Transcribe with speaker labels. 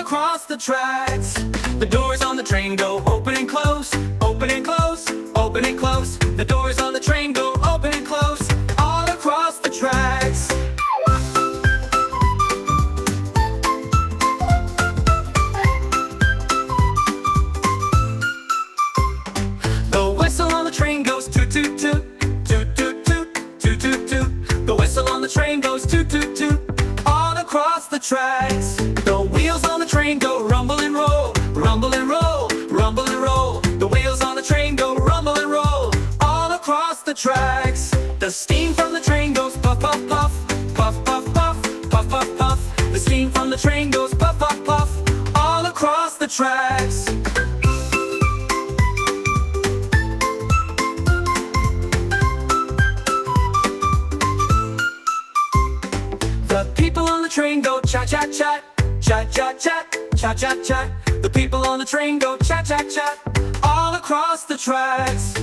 Speaker 1: across the tracks. The doors on the train go open and close, open and close, open and close. The doors on the train go open and close, all across the tracks. The whistle on the train goes toot toot toot, toot toot toot, toot toot toot. The whistle on the train goes toot toot toot, all across the tracks. The wheels on the train go rumble and roll, rumble and roll, rumble and roll. The wheels on the train go rumble and roll, all across the tracks. The steam from the train goes puff puff puff, puff puff puff, puff puff puff. The steam from the train goes puff puff puff, all across the tracks. The people on the train go cha-cha-cha, cha-cha-cha, cha-cha-cha. The people on the train go cha-cha-cha, all across the tracks.